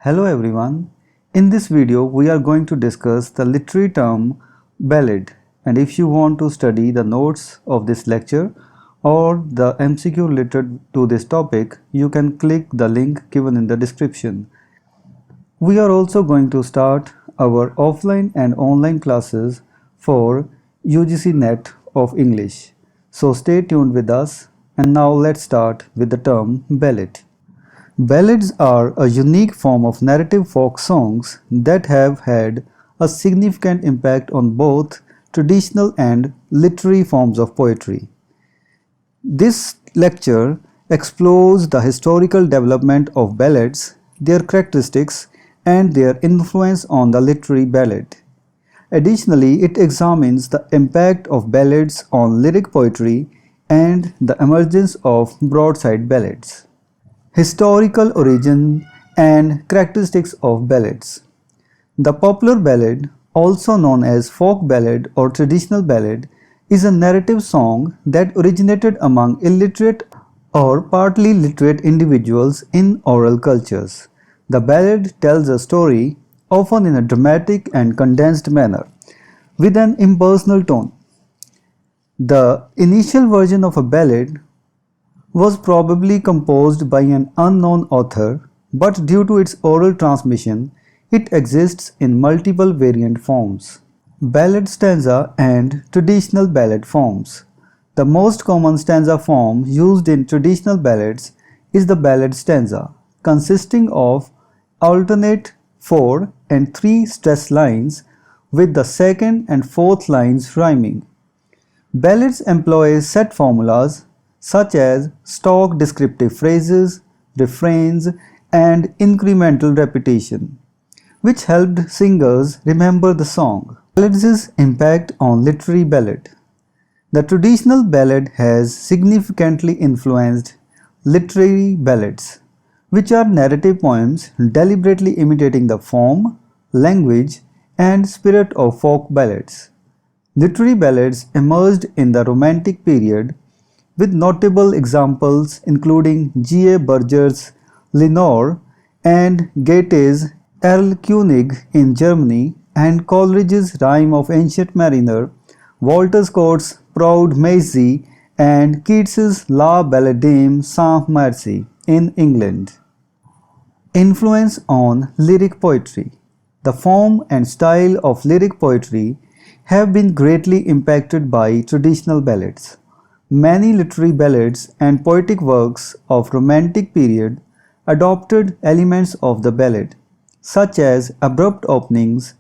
Hello everyone. In this video we are going to discuss the literary term ballad, and if you want to study the notes of this lecture or the MCQ related to this topic, you can click the link given in the description. We are also going to start our offline and online classes for UGC NET of English. So stay tuned with us, and now let's start with the term ballad. Ballads are a unique form of narrative folk songs that have had a significant impact on both traditional and literary forms of poetry. This lecture explores the historical development of ballads, their characteristics, and their influence on the literary ballad. Additionally, it examines the impact of ballads on lyric poetry and the emergence of broadside ballads. Historical origin and characteristics of ballads. The popular ballad, also known as folk ballad or traditional ballad, is a narrative song that originated among illiterate or partly literate individuals in oral cultures. The ballad tells a story, often in a dramatic and condensed manner, with an impersonal tone. The initial version of a ballad was probably composed by an unknown author, but due to its oral transmission, it exists in multiple variant forms. Ballad stanza and traditional ballad forms. The most common stanza form used in traditional ballads is the ballad stanza, consisting of alternate 4 and 3 stress lines with the second and fourth lines rhyming. Ballads employ set formulas such as stock descriptive phrases, refrains, and incremental repetition, which helped singers remember the song. Ballads' impact on literary ballad. The traditional ballad has significantly influenced literary ballads, which are narrative poems deliberately imitating the form, language, and spirit of folk ballads. Literary ballads emerged in the Romantic period, with notable examples including G.A. Berger's Lenore and Goethe's Erlkönig in Germany, and Coleridge's Rime of Ancient Mariner, Walter Scott's Proud Maisie, and Keats's La Balladame sans Merci in England. Influence on lyric poetry. The form and style of lyric poetry have been greatly impacted by traditional ballads. Many literary ballads and poetic works of Romantic period adopted elements of the ballad, such as abrupt openings,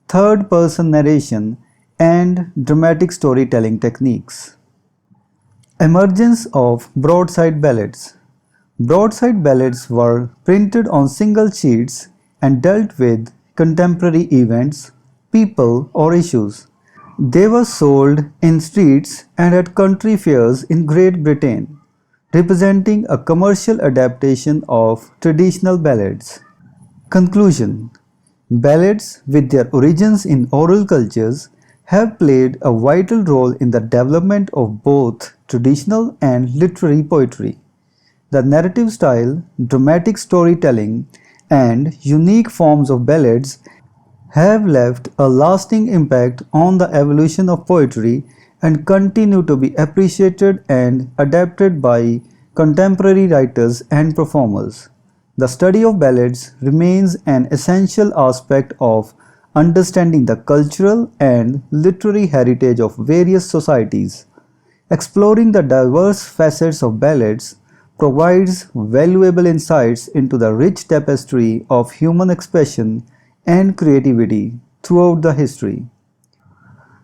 third-person narration, and dramatic storytelling techniques. Emergence of broadside ballads. Broadside ballads were printed on single sheets and dealt with contemporary events, people, or issues. They were sold in streets and at country fairs in Great Britain, representing a commercial adaptation of traditional ballads. Conclusion. Ballads, with their origins in oral cultures, have played a vital role in the development of both traditional and literary poetry. The narrative style, dramatic storytelling, and unique forms of ballads have left a lasting impact on the evolution of poetry and continue to be appreciated and adapted by contemporary writers and performers. The study of ballads remains an essential aspect of understanding the cultural and literary heritage of various societies. Exploring the diverse facets of ballads provides valuable insights into the rich tapestry of human expression and creativity throughout the history.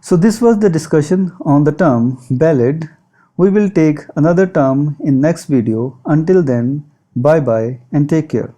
So this was the discussion on the term ballad. We will take another term in next video. Until then, bye bye and take care.